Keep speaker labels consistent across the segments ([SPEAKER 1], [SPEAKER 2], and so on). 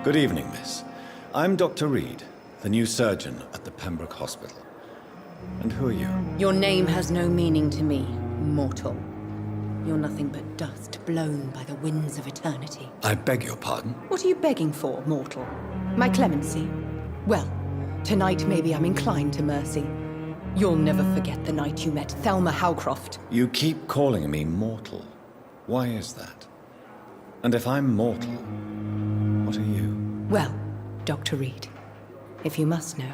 [SPEAKER 1] Good evening, miss. I'm Dr. Reid, the new surgeon at the Pembroke Hospital. And who are you?
[SPEAKER 2] Your name has no meaning to me, mortal. You're nothing but dust blown by the winds of eternity.
[SPEAKER 1] I beg your pardon?
[SPEAKER 2] What are you begging for, mortal? My clemency? Well, tonight maybe I'm inclined to mercy. You'll never forget the night you met Thelma Howcroft.
[SPEAKER 1] You keep calling me mortal. Why is that? And if I'm mortal, what are you?
[SPEAKER 2] Well, Dr. Reid, if you must know,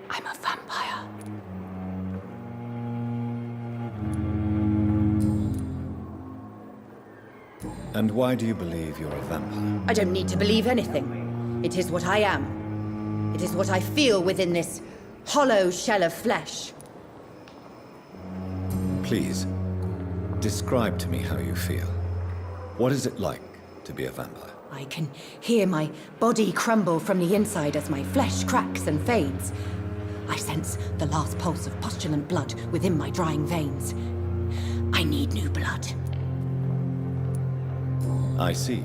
[SPEAKER 2] I'm a vampire.
[SPEAKER 1] And why do you believe you're a vampire?
[SPEAKER 2] I don't need to believe anything. It is what I am. It is what I feel within this hollow shell of flesh.
[SPEAKER 1] Please, describe to me how you feel. What is it like to be a vampire?
[SPEAKER 2] I can hear my body crumble from the inside as my flesh cracks and fades. I sense the last pulse of postulant blood within my drying veins. I need new blood.
[SPEAKER 1] I see.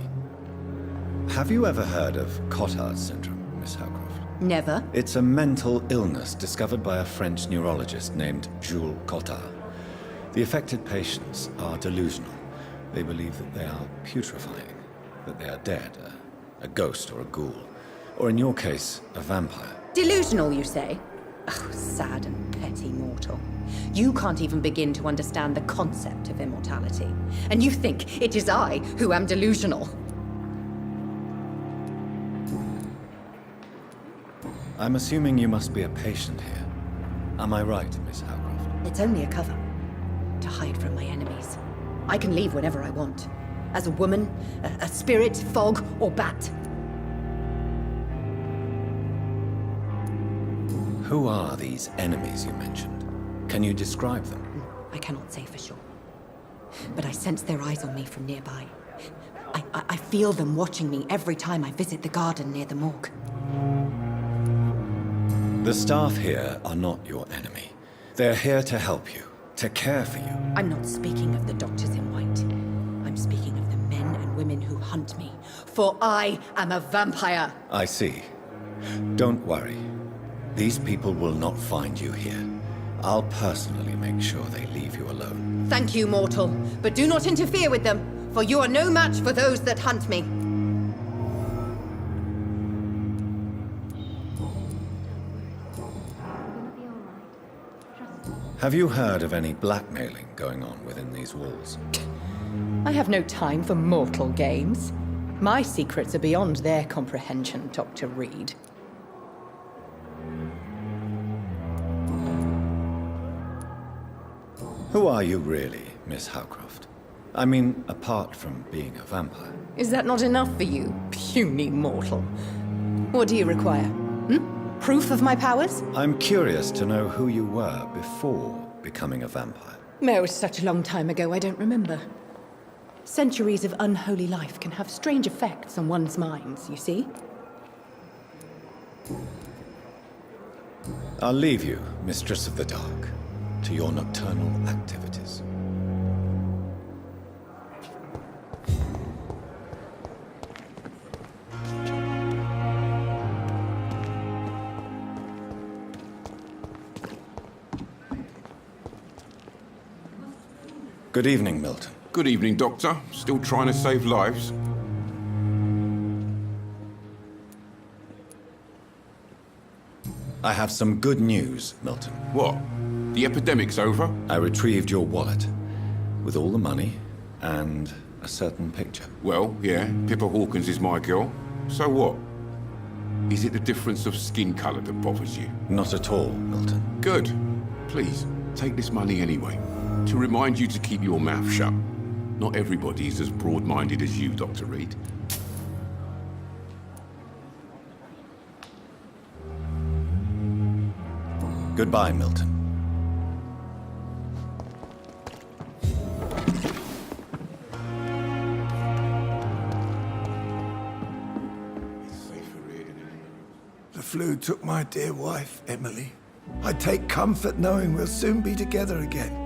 [SPEAKER 1] Have you ever heard of Cotard's syndrome, Miss Howcroft?
[SPEAKER 2] Never.
[SPEAKER 1] It's a mental illness discovered by a French neurologist named Jules Cotard. The affected patients are delusional. They believe that they are putrefying, that they are dead, a ghost or a ghoul, or in your case, a vampire.
[SPEAKER 2] Delusional, you say? Oh, sad and petty mortal. You can't even begin to understand the concept of immortality. And you think it is I who am delusional.
[SPEAKER 1] I'm assuming you must be a patient here. Am I right, Miss Howcroft?
[SPEAKER 2] It's only a cover. To hide from my enemies. I can leave whenever I want. As a woman, a spirit, fog, or bat.
[SPEAKER 1] Who are these enemies you mentioned? Can you describe them?
[SPEAKER 2] I cannot say for sure. But I sense their eyes on me from nearby. I feel them watching me every time I visit the garden near the morgue.
[SPEAKER 1] The staff here are not your enemy. They're here to help you, to care for you.
[SPEAKER 2] I'm not speaking of the doctors in white. I'm speaking of the men and women who hunt me. For I am a vampire.
[SPEAKER 1] I see. Don't worry. These people will not find you here. I'll personally make sure they leave you alone.
[SPEAKER 2] Thank you, mortal. But do not interfere with them, for you are no match for those that hunt me.
[SPEAKER 1] Have you heard of any blackmailing going on within these walls?
[SPEAKER 2] I have no time for mortal games. My secrets are beyond their comprehension, Dr. Reid.
[SPEAKER 1] Who are you really, Miss Howcroft? I mean, apart from being a vampire.
[SPEAKER 2] Is that not enough for you, puny mortal? What do you require? Proof of my powers?
[SPEAKER 1] I'm curious to know who you were before becoming a vampire.
[SPEAKER 2] No, it was such a long time ago, I don't remember. Centuries of unholy life can have strange effects on one's minds, you see?
[SPEAKER 1] I'll leave you, Mistress of the Dark, to your nocturnal activities. Good evening, Milton.
[SPEAKER 3] Good evening, Doctor. Still trying to save lives?
[SPEAKER 1] I have some good news, Milton.
[SPEAKER 3] What? The epidemic's over?
[SPEAKER 1] I retrieved your wallet with all the money and a certain picture.
[SPEAKER 3] Well, yeah, Pippa Hawkins is my girl. So what? Is it the difference of skin colour that bothers you?
[SPEAKER 1] Not at all, Milton.
[SPEAKER 3] Good. Please, take this money anyway. To remind you to keep your mouth shut. Not everybody is as broad-minded as you, Dr. Reid.
[SPEAKER 1] Goodbye, Milton.
[SPEAKER 4] The flu took my dear wife, Emily. I take comfort knowing we'll soon be together again.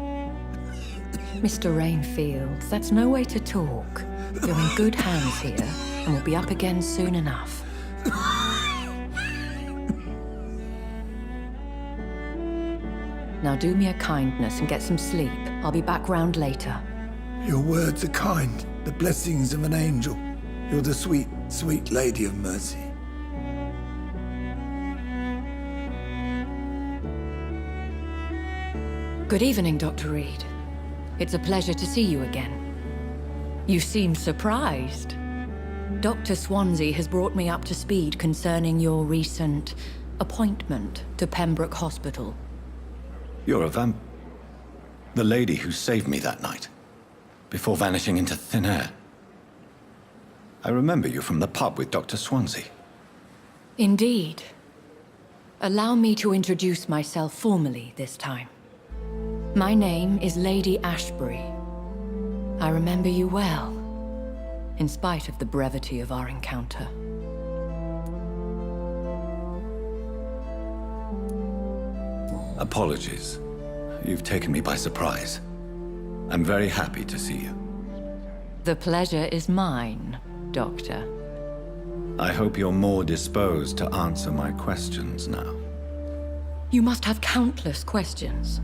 [SPEAKER 5] Mr. Rainfield, that's no way to talk. You're in good hands here. and we'll be up again soon enough. Now do me a kindness and get some sleep. I'll be back round later.
[SPEAKER 4] Your words are kind, the blessings of an angel. You're the sweet, sweet Lady of Mercy.
[SPEAKER 5] Good evening, Dr. Reid. It's a pleasure to see you again. You seem surprised. Dr. Swansea has brought me up to speed concerning your recent appointment to Pembroke Hospital.
[SPEAKER 1] You're a the lady who saved me that night, before vanishing into thin air. I remember you from the pub with Dr. Swansea.
[SPEAKER 5] Indeed. Allow me to introduce myself formally this time. My name is Lady Ashbury. I remember you well, in spite of the brevity of our encounter.
[SPEAKER 1] Apologies. You've taken me by surprise. I'm very happy to see you.
[SPEAKER 5] The pleasure is mine, Doctor.
[SPEAKER 1] I hope you're more disposed to answer my questions now.
[SPEAKER 5] You must have countless questions,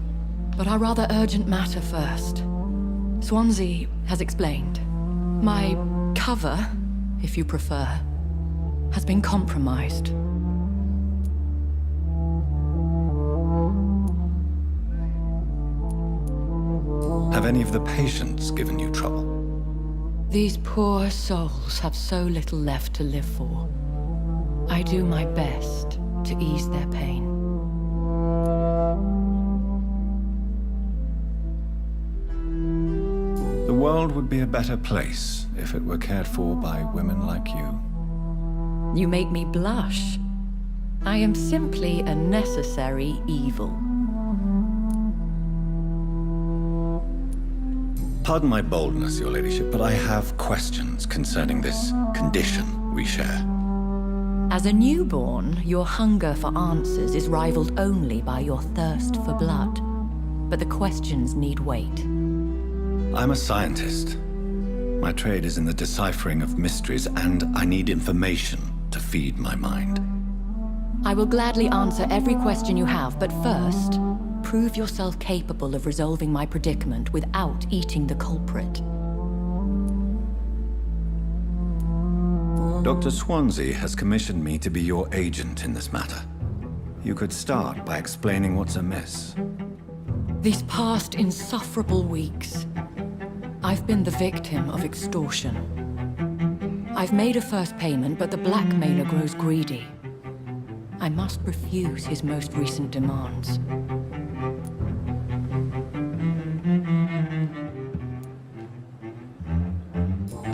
[SPEAKER 5] but our rather urgent matter first. Swansea has explained. My cover, if you prefer, has been compromised.
[SPEAKER 1] Have any of the patients given you trouble?
[SPEAKER 5] These poor souls have so little left to live for. I do my best to ease their pain.
[SPEAKER 1] The world would be a better place if it were cared for by women like you.
[SPEAKER 5] You make me blush. I am simply a necessary evil.
[SPEAKER 1] Pardon my boldness, your ladyship, but I have questions concerning this condition we share.
[SPEAKER 5] As a newborn, your hunger for answers is rivaled only by your thirst for blood. But the questions need wait.
[SPEAKER 1] I'm a scientist. My trade is in the deciphering of mysteries, and I need information to feed my mind.
[SPEAKER 5] I will gladly answer every question you have, but first, prove yourself capable of resolving my predicament without eating the culprit.
[SPEAKER 1] Dr. Swansea has commissioned me to be your agent in this matter. You could start by explaining what's amiss.
[SPEAKER 5] These past insufferable weeks, I've been the victim of extortion. I've made a first payment, but the blackmailer grows greedy. I must refuse his most recent demands.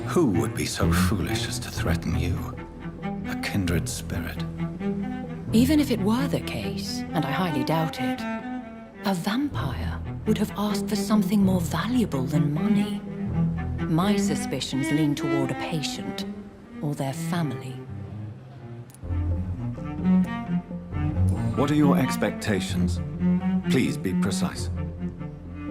[SPEAKER 1] Who would be so foolish as to threaten you? A kindred spirit.
[SPEAKER 5] Even if it were the case, and I highly doubt it, a vampire would have asked for something more valuable than money. My suspicions lean toward a patient, or their family.
[SPEAKER 1] What are your expectations? Please be precise.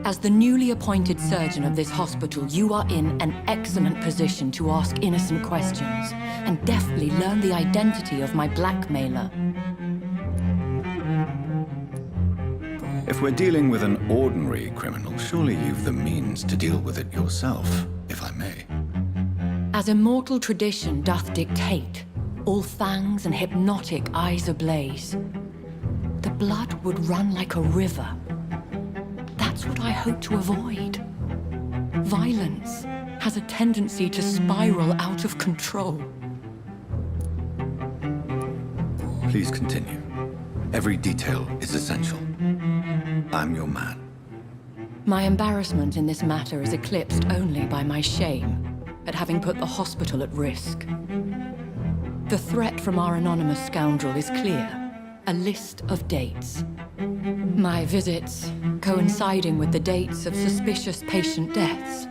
[SPEAKER 5] As the newly appointed surgeon of this hospital, you are in an excellent position to ask innocent questions and deftly learn the identity of my blackmailer.
[SPEAKER 1] If we're dealing with an ordinary criminal, surely you've the means to deal with it yourself, if I may.
[SPEAKER 5] As immortal tradition doth dictate, all fangs and hypnotic eyes ablaze, the blood would run like a river. That's what I hope to avoid. Violence has a tendency to spiral out of control.
[SPEAKER 1] Please continue. Every detail is essential. I'm your man.
[SPEAKER 5] My embarrassment in this matter is eclipsed only by my shame at having put the hospital at risk. The threat from our anonymous scoundrel is clear. A list of dates. My visits coinciding with the dates of suspicious patient deaths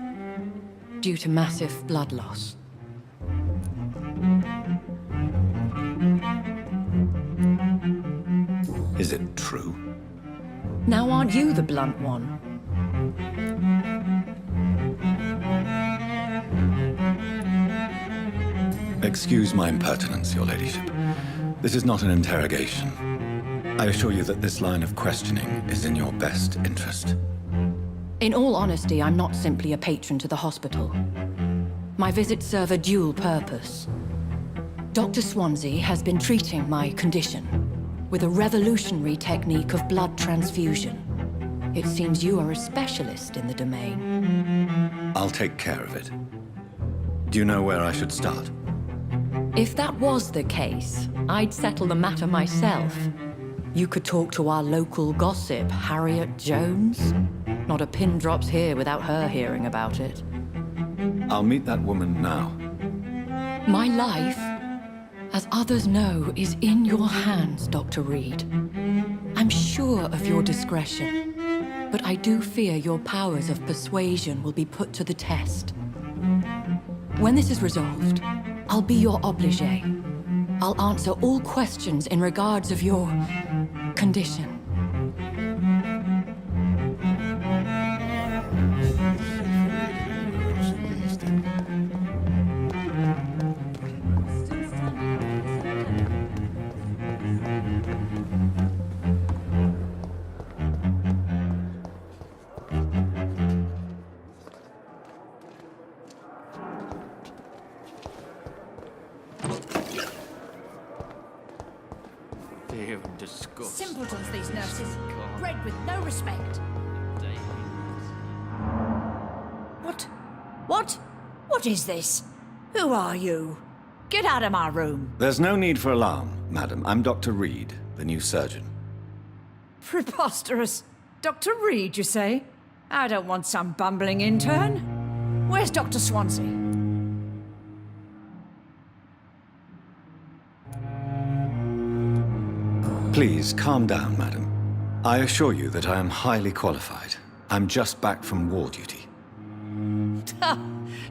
[SPEAKER 5] due to massive blood loss.
[SPEAKER 1] Is it true?
[SPEAKER 5] Now aren't you the blunt one?
[SPEAKER 1] Excuse my impertinence, your ladyship. This is not an interrogation. I assure you that this line of questioning is in your best interest.
[SPEAKER 5] In all honesty, I'm not simply a patron to the hospital. My visits serve a dual purpose. Dr. Swansea has been treating my condition with a revolutionary technique of blood transfusion. It seems you are a specialist in the domain.
[SPEAKER 1] I'll take care of it. Do you know where I should start?
[SPEAKER 5] If that was the case, I'd settle the matter myself. You could talk to our local gossip, Harriet Jones. Not a pin drops here without her hearing about it.
[SPEAKER 1] I'll meet that woman now.
[SPEAKER 5] My life, as others know, is in your hands, Dr. Reid. I'm sure of your discretion, but I do fear your powers of persuasion will be put to the test. When this is resolved, I'll be your obligé. I'll answer all questions in regards of your condition.
[SPEAKER 6] Simpletons, these nurses. Bred with no respect. What? What is this? Who are you? Get out of my room.
[SPEAKER 1] There's no need for alarm, madam. I'm Dr. Reid, the new surgeon.
[SPEAKER 6] Preposterous. Dr. Reid, you say? I don't want some bumbling intern. Where's Dr. Swansea?
[SPEAKER 1] Please, calm down, madam. I assure you that I am highly qualified. I'm just back from war duty.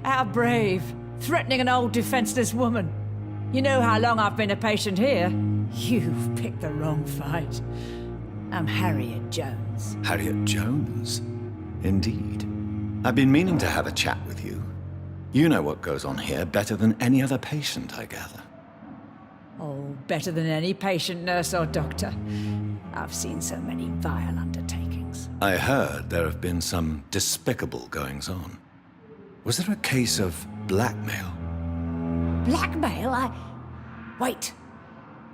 [SPEAKER 6] How brave. Threatening an old defenseless woman. You know how long I've been a patient here? You've picked the wrong fight. I'm Harriet Jones.
[SPEAKER 1] Harriet Jones? Indeed. I've been meaning to have a chat with you. You know what goes on here better than any other patient, I gather.
[SPEAKER 6] Oh, better than any patient, nurse or doctor. I've seen so many vile undertakings.
[SPEAKER 1] I heard there have been some despicable goings-on. Was there a case of blackmail?
[SPEAKER 6] Blackmail? Wait.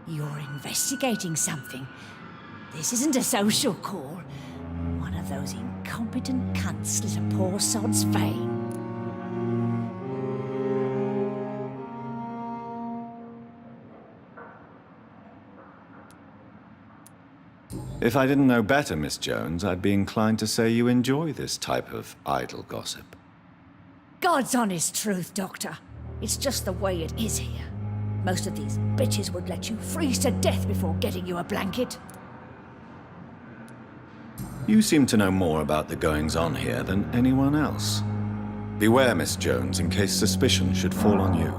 [SPEAKER 6] You're investigating something. This isn't a social call. One of those incompetent cunts slit a poor sod's vein.
[SPEAKER 1] If I didn't know better, Miss Jones, I'd be inclined to say you enjoy this type of idle gossip.
[SPEAKER 6] God's honest truth, Doctor. It's just the way it is here. Most of these bitches would let you freeze to death before getting you a blanket.
[SPEAKER 1] You seem to know more about the goings-on here than anyone else. Beware, Miss Jones, in case suspicion should fall on you.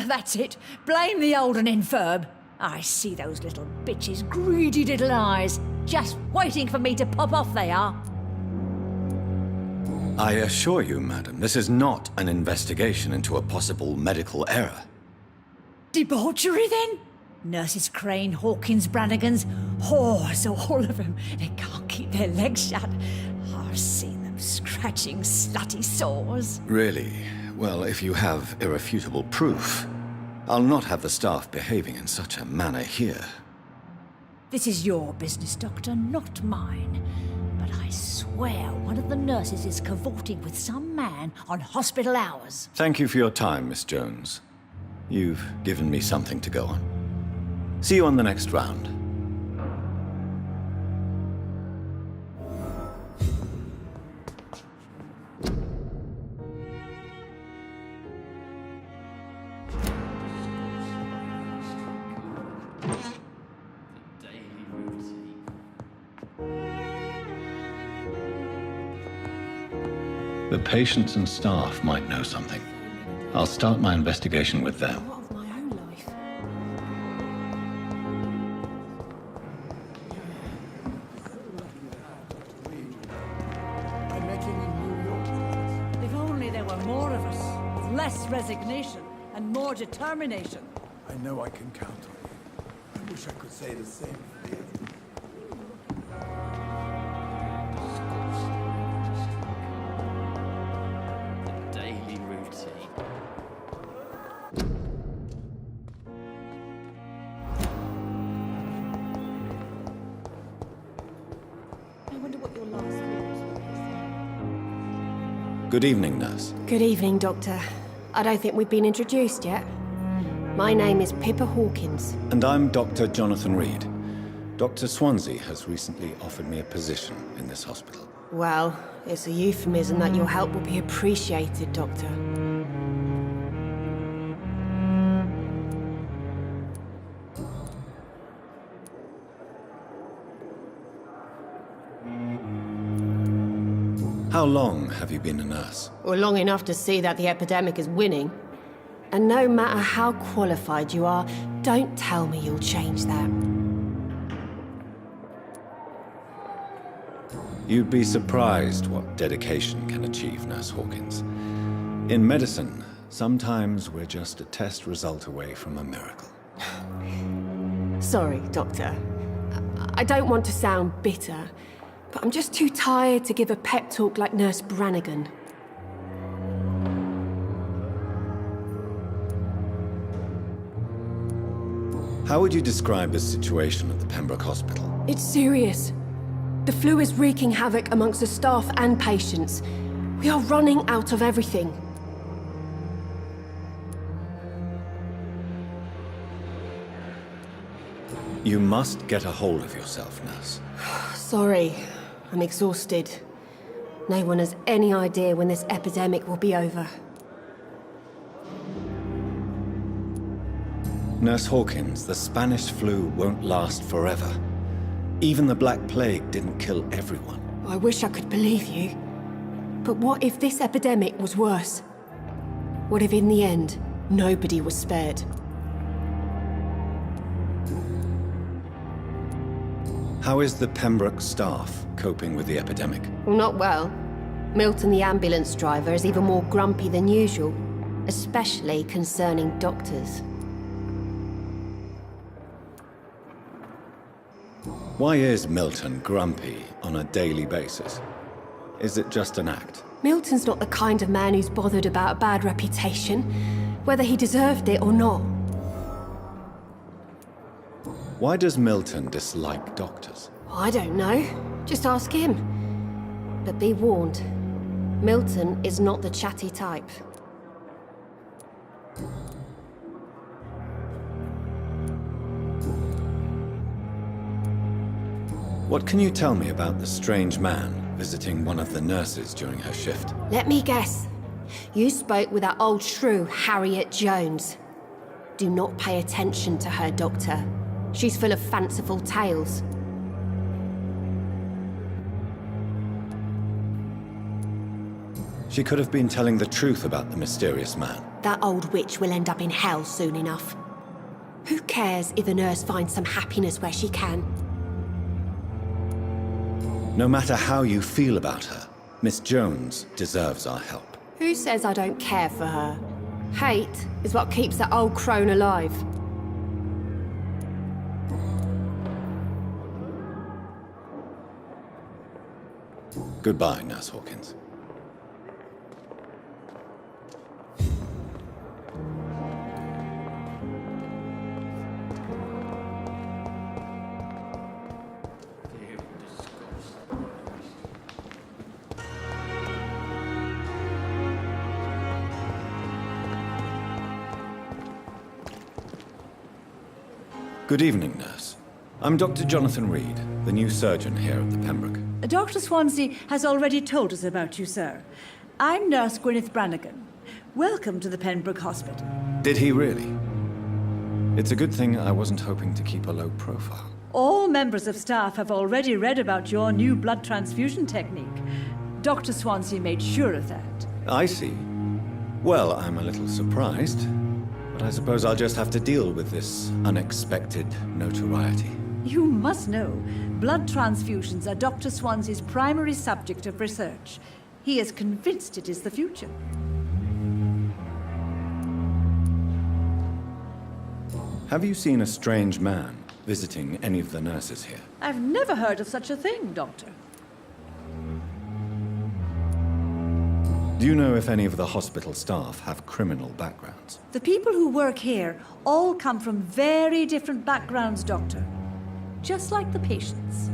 [SPEAKER 6] That's it. Blame the old and infirm. I see those little bitches' greedy little eyes, just waiting for me to pop off they are.
[SPEAKER 1] I assure you, madam, this is not an investigation into a possible medical error.
[SPEAKER 6] Debauchery, then? Nurses Crane, Hawkins, Brannigans, whores, all of them. They can't keep their legs shut. I've seen them scratching slutty sores.
[SPEAKER 1] Really? Well, if you have irrefutable proof, I'll not have the staff behaving in such a manner here.
[SPEAKER 6] This is your business, Doctor, not mine. But I swear one of the nurses is cavorting with some man on hospital hours.
[SPEAKER 1] Thank you for your time, Miss Jones. You've given me something to go on. See you on the next round. The patients and staff might know something. I'll start my investigation with them.
[SPEAKER 2] What of my own life?
[SPEAKER 6] If only there were more of us, with less resignation and more determination.
[SPEAKER 4] I know I can count on you. I wish I could say the same for you.
[SPEAKER 7] Daily routine.
[SPEAKER 2] I wonder what your last thoughts were.
[SPEAKER 1] Good evening, nurse.
[SPEAKER 8] Good evening, Doctor. I don't think we've been introduced yet. My name is Pippa Hawkins.
[SPEAKER 1] And I'm Dr. Jonathan Reid. Dr. Swansea has recently offered me a position in this hospital.
[SPEAKER 8] Well, it's a euphemism that your help will be appreciated, Doctor.
[SPEAKER 1] How long have you been a nurse?
[SPEAKER 8] Well, long enough to see that the epidemic is winning. And no matter how qualified you are, don't tell me you'll change that.
[SPEAKER 1] You'd be surprised what dedication can achieve, Nurse Hawkins. In medicine, sometimes we're just a test result away from a miracle.
[SPEAKER 8] Sorry, Doctor. I don't want to sound bitter, but I'm just too tired to give a pep talk like Nurse Brannigan.
[SPEAKER 1] How would you describe the situation at the Pembroke Hospital?
[SPEAKER 8] It's serious. The flu is wreaking havoc amongst the staff and patients. We are running out of everything.
[SPEAKER 1] You must get a hold of yourself, nurse.
[SPEAKER 8] Sorry, I'm exhausted. No one has any idea when this epidemic will be over.
[SPEAKER 1] Nurse Hawkins, the Spanish flu won't last forever. Even the Black Plague didn't kill everyone.
[SPEAKER 8] I wish I could believe you. But what if this epidemic was worse? What if in the end, nobody was spared?
[SPEAKER 1] How is the Pembroke staff coping with the epidemic?
[SPEAKER 8] Well, not well. Milton, the ambulance driver, is even more grumpy than usual, especially concerning doctors.
[SPEAKER 1] Why is Milton grumpy on a daily basis? Is it just an act?
[SPEAKER 8] Milton's not the kind of man who's bothered about a bad reputation, whether he deserved it or not.
[SPEAKER 1] Why does Milton dislike doctors?
[SPEAKER 8] I don't know. Just ask him. But be warned, Milton is not the chatty type.
[SPEAKER 1] What can you tell me about the strange man visiting one of the nurses during her shift?
[SPEAKER 8] Let me guess. You spoke with that old shrew, Harriet Jones. Do not pay attention to her, Doctor. She's full of fanciful tales.
[SPEAKER 1] She could have been telling the truth about the mysterious man.
[SPEAKER 8] That old witch will end up in hell soon enough. Who cares if a nurse finds some happiness where she can?
[SPEAKER 1] No matter how you feel about her, Miss Jones deserves our help.
[SPEAKER 8] Who says I don't care for her? Hate is what keeps that old crone alive.
[SPEAKER 1] Goodbye, Nurse Hawkins. Good evening, nurse. I'm Dr. Jonathan Reid, the new surgeon here at the Pembroke.
[SPEAKER 6] Dr. Swansea has already told us about you, sir. I'm Nurse Gwyneth Brannigan. Welcome to the Pembroke Hospital.
[SPEAKER 1] Did he really? It's a good thing I wasn't hoping to keep a low profile.
[SPEAKER 6] All members of staff have already read about your new blood transfusion technique. Dr. Swansea made sure of that.
[SPEAKER 1] I see. Well, I'm a little surprised, but I suppose I'll just have to deal with this unexpected notoriety.
[SPEAKER 6] You must know, blood transfusions are Dr. Swansea's primary subject of research. He is convinced it is the future.
[SPEAKER 1] Have you seen a strange man visiting any of the nurses here?
[SPEAKER 9] I've never heard of such a thing, Doctor.
[SPEAKER 1] Do you know if any of the hospital staff have criminal backgrounds?
[SPEAKER 9] The people who work here all come from very different backgrounds, Doctor. Just like the patients.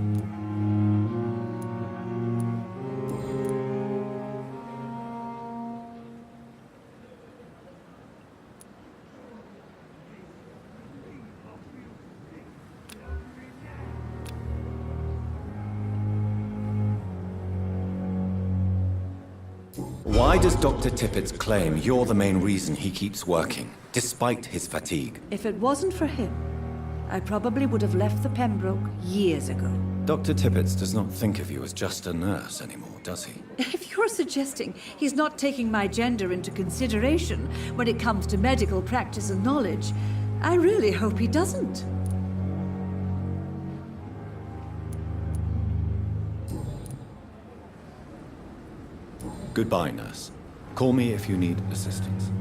[SPEAKER 1] Why does Dr. Tippett's claim you're the main reason he keeps working, despite his fatigue?
[SPEAKER 9] If it wasn't for him, I probably would have left the Pembroke years ago.
[SPEAKER 1] Dr. Tippett does not think of you as just a nurse anymore, does he?
[SPEAKER 9] If you're suggesting he's not taking my gender into consideration when it comes to medical practice and knowledge, I really hope he doesn't.
[SPEAKER 1] Goodbye, nurse. Call me if you need assistance.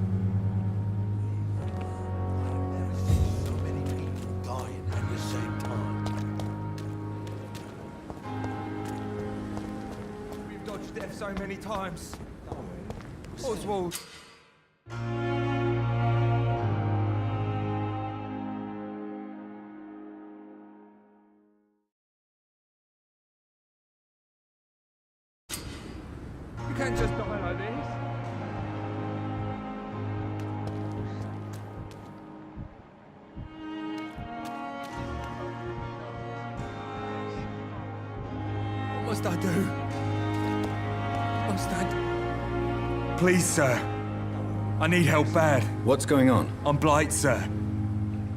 [SPEAKER 10] We've dodged death so many times. Oswald. You can't just die like this. What must I do? Must I... Please, sir. I need help bad.
[SPEAKER 1] What's going on?
[SPEAKER 10] I'm Blight, sir.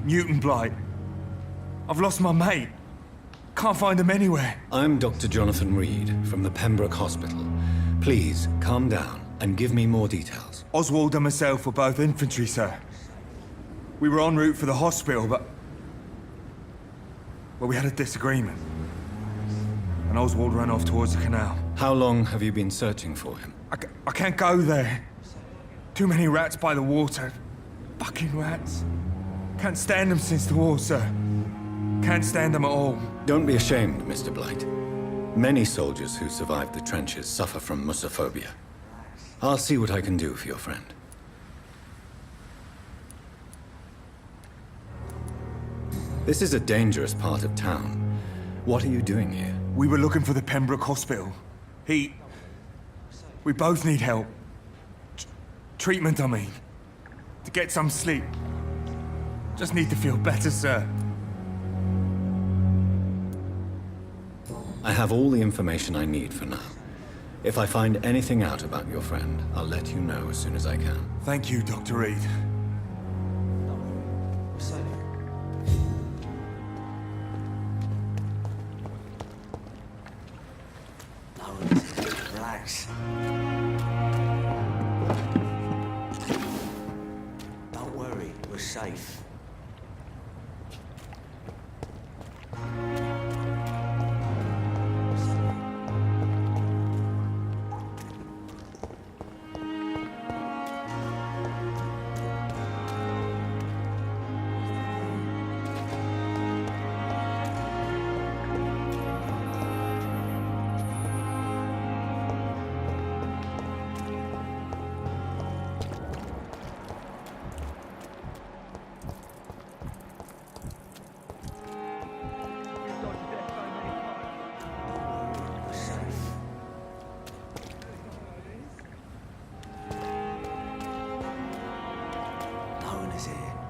[SPEAKER 10] Newton Blight. I've lost my mate. Can't find him anywhere.
[SPEAKER 1] I'm Dr. Jonathan Reid from the Pembroke Hospital. Please, calm down and give me more details.
[SPEAKER 10] Oswald and myself were both infantry, sir. We were en route for the hospital, but... well, we had a disagreement. And Oswald ran off towards the canal.
[SPEAKER 1] How long have you been searching for him?
[SPEAKER 10] I can't go there. Too many rats by the water. Fucking rats. Can't stand them since the war, sir. Can't stand them at all.
[SPEAKER 1] Don't be ashamed, Mr. Blight. Many soldiers who survived the trenches suffer from musophobia. I'll see what I can do for your friend. This is a dangerous part of town. What are you doing here?
[SPEAKER 10] We were looking for the Pembroke Hospital. We both need help. Treatment, I mean. To get some sleep. Just need to feel better, sir.
[SPEAKER 1] I have all the information I need for now. If I find anything out about your friend, I'll let you know as soon as I can.
[SPEAKER 10] Thank you, Dr. Reid.
[SPEAKER 11] Relax. Don't worry, we're safe.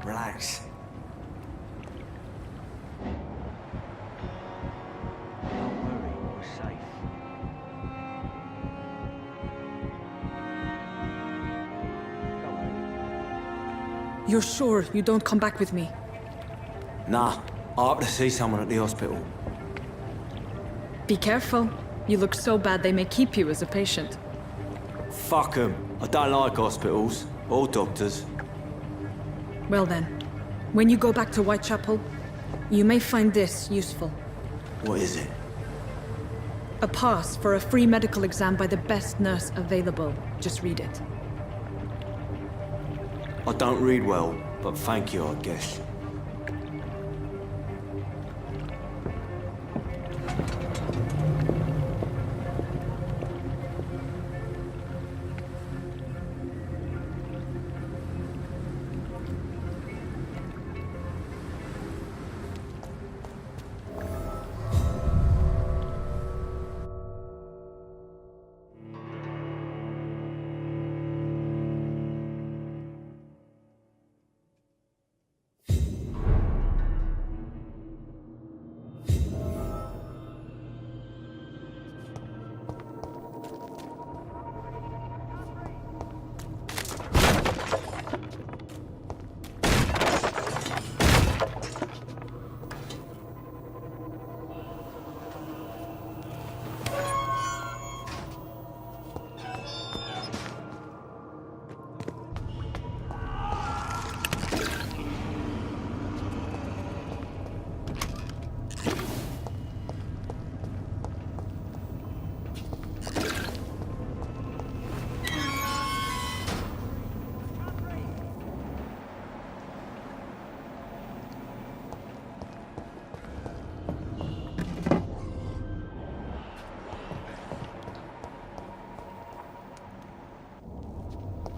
[SPEAKER 11] Relax. Don't worry, we're safe.
[SPEAKER 12] You're sure you don't come back with me?
[SPEAKER 11] Nah, I have to see someone at the hospital.
[SPEAKER 12] Be careful. You look so bad they may keep you as a patient.
[SPEAKER 11] Fuck 'em. I don't like hospitals or doctors.
[SPEAKER 12] Well then, when you go back to Whitechapel, you may find this useful.
[SPEAKER 11] What is it?
[SPEAKER 12] A pass for a free medical exam by the best nurse available. Just read it.
[SPEAKER 11] I don't read well, but thank you, I guess.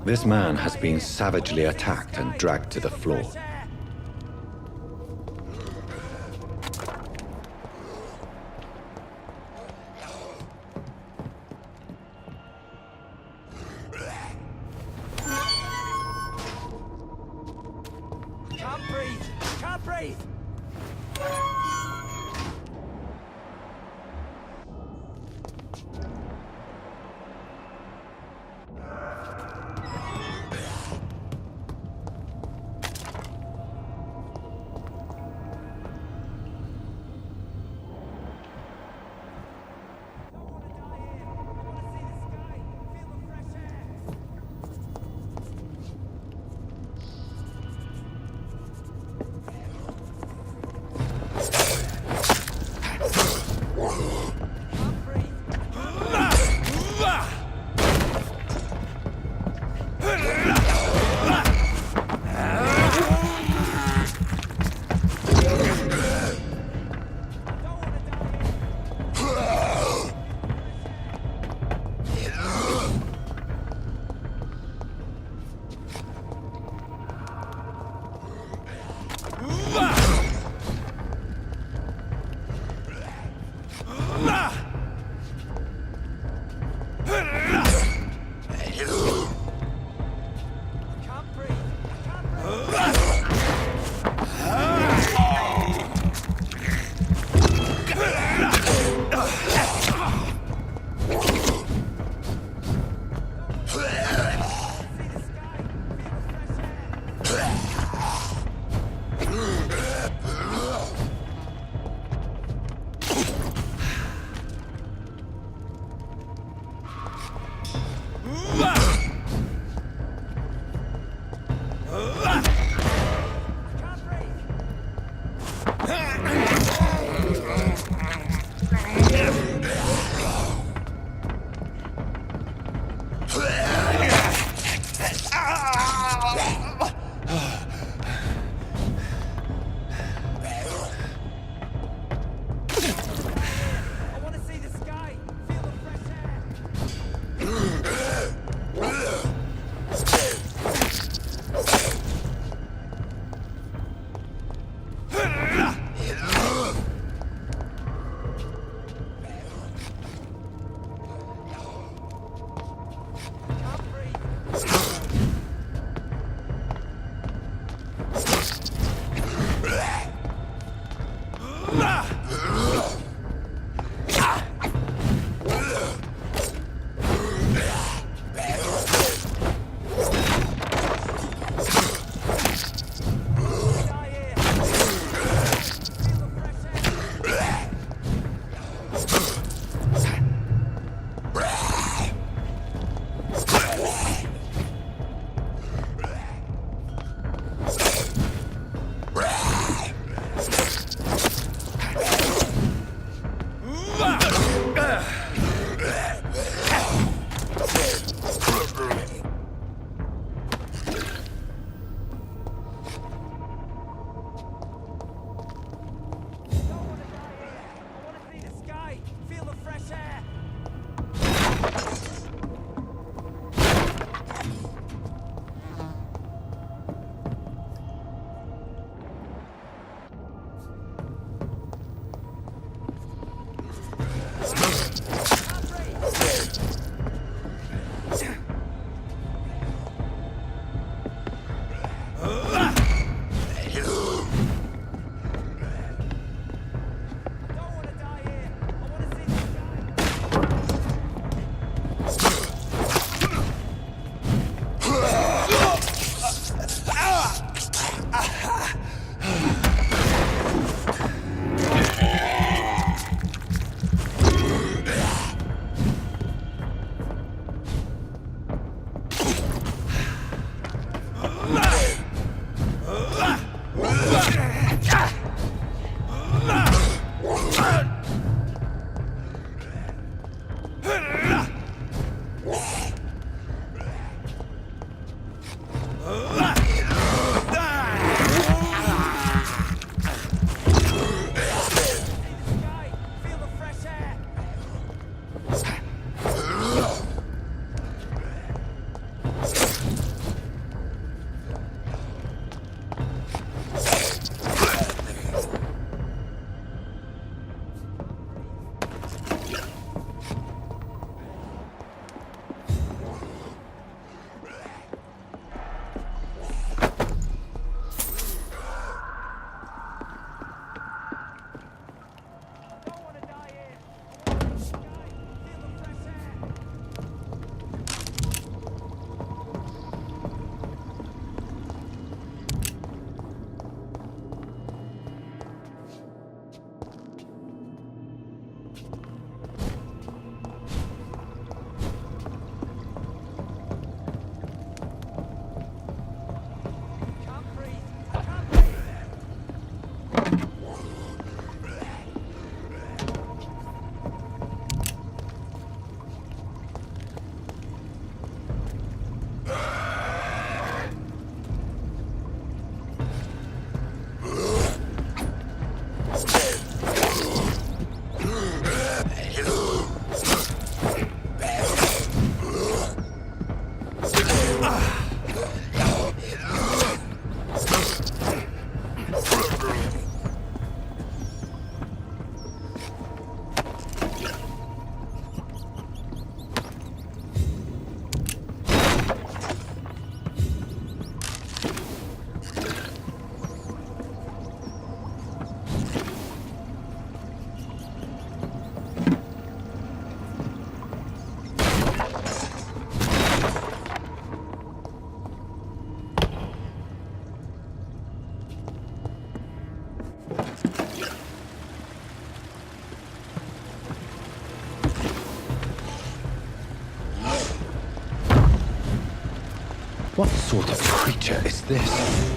[SPEAKER 1] This man has been savagely attacked and dragged to the floor.
[SPEAKER 13] Can't breathe! Can't breathe!
[SPEAKER 14] What sort of creature is this?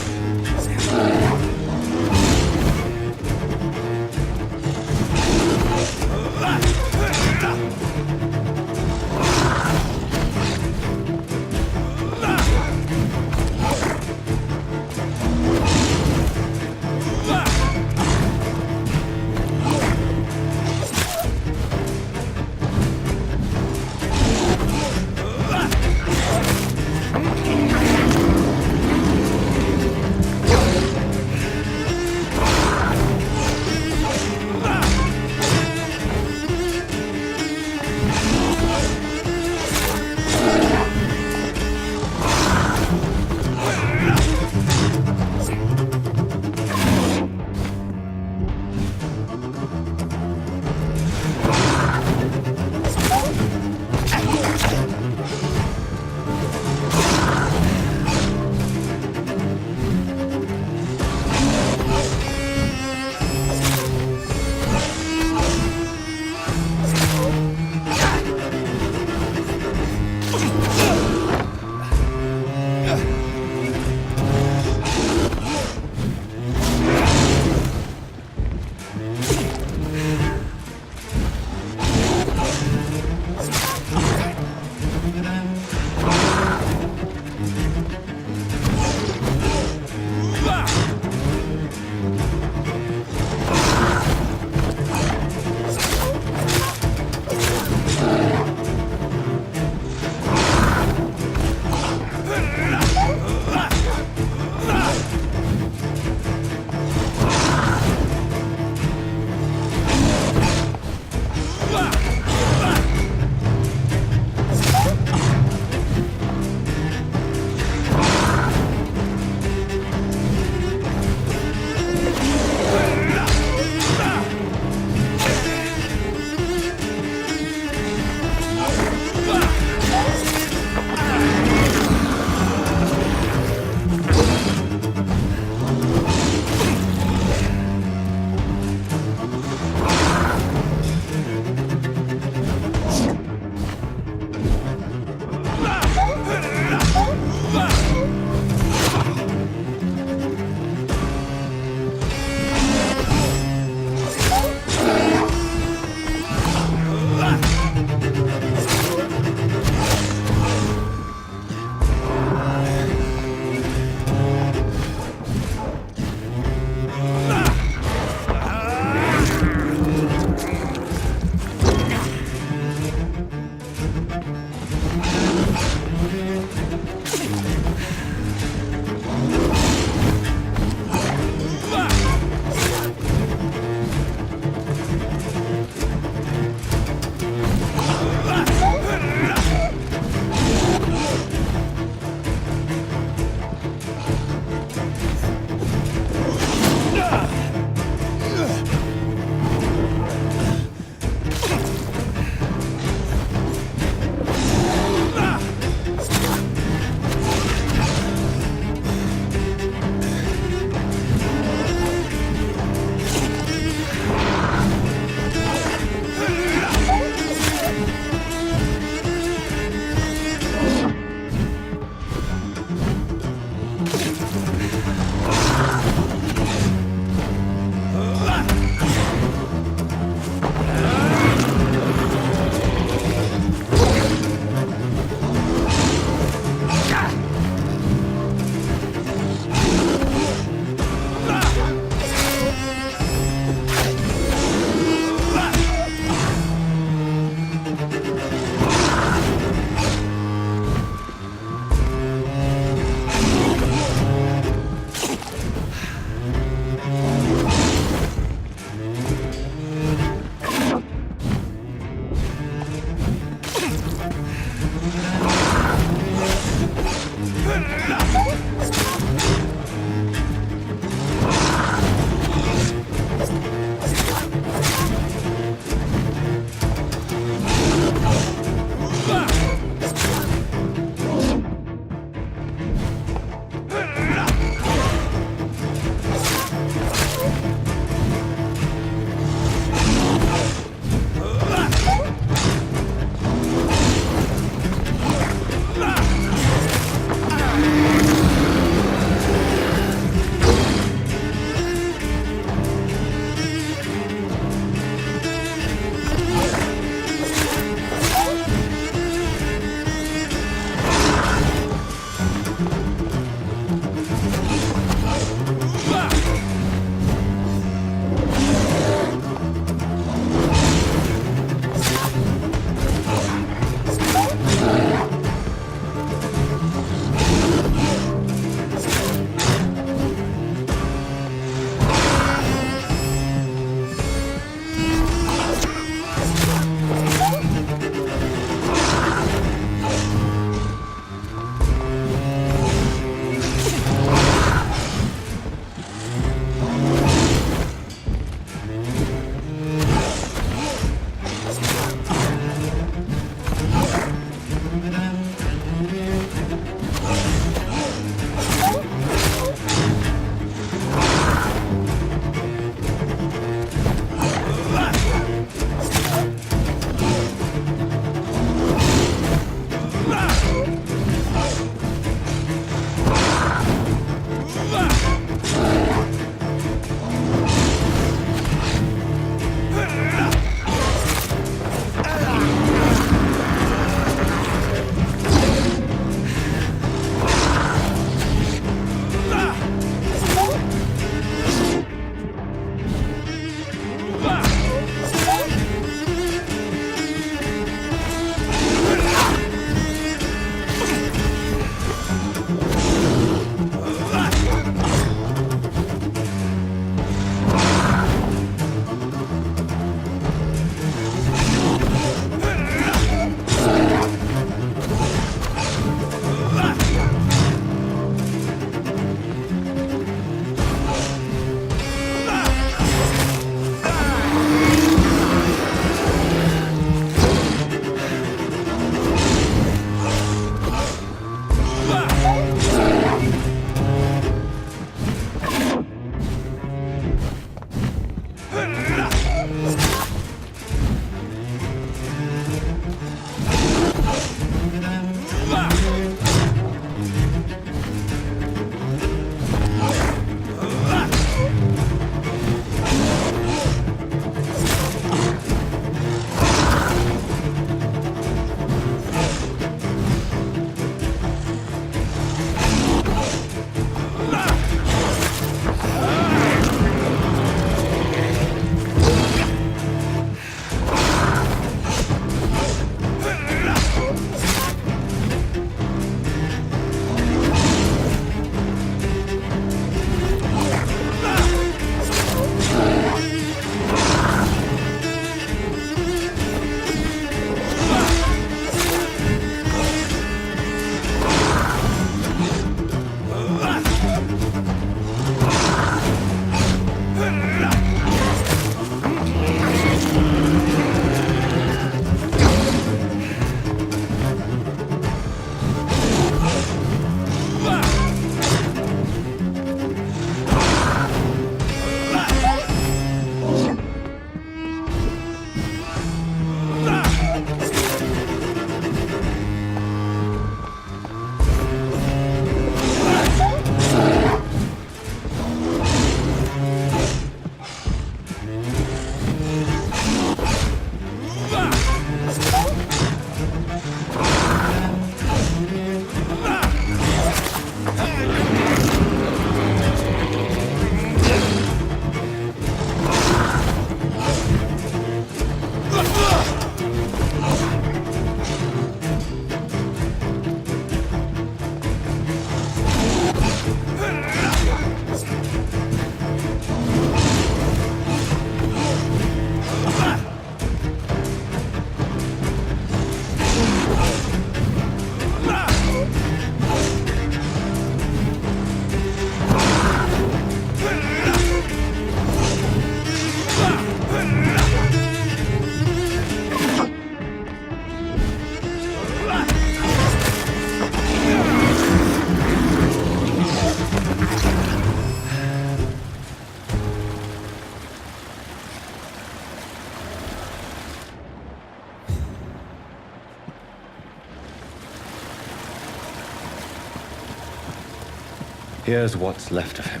[SPEAKER 1] Here's what's left of him.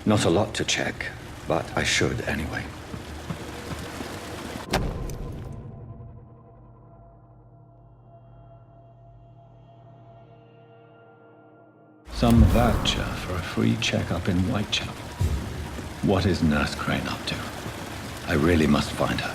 [SPEAKER 1] Not a lot to check, but I should anyway. Some voucher for a free checkup in Whitechapel. What is Nurse Crane up to? I really must find her.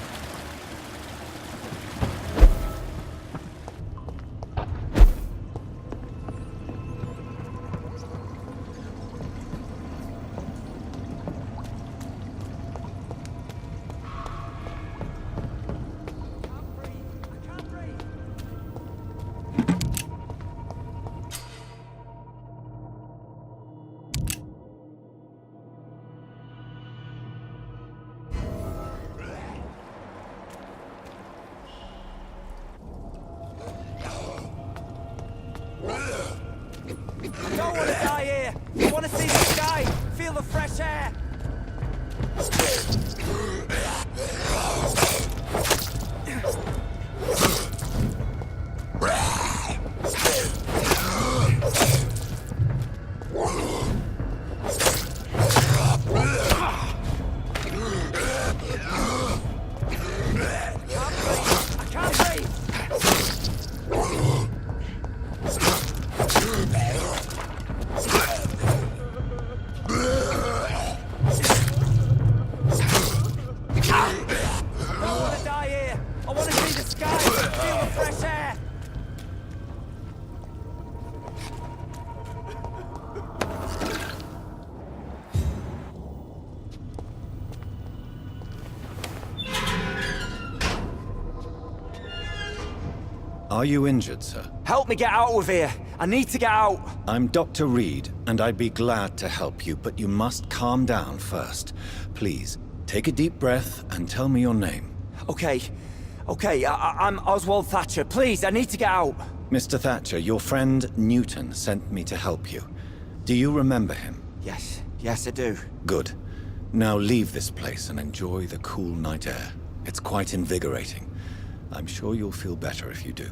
[SPEAKER 13] I don't want to die here. I want to see the sky, feel the fresh air.
[SPEAKER 1] Are you injured, sir?
[SPEAKER 13] Help me get out of here. I need to get out.
[SPEAKER 1] I'm Dr. Reid, and I'd be glad to help you, but you must calm down first. Please, take a deep breath and tell me your name.
[SPEAKER 13] Okay. I'm Oswald Thatcher. Please, I need to get out.
[SPEAKER 1] Mr. Thatcher, your friend Newton sent me to help you. Do you remember him?
[SPEAKER 13] Yes, I do.
[SPEAKER 1] Good. Now leave this place and enjoy the cool night air. It's quite invigorating. I'm sure you'll feel better if you do.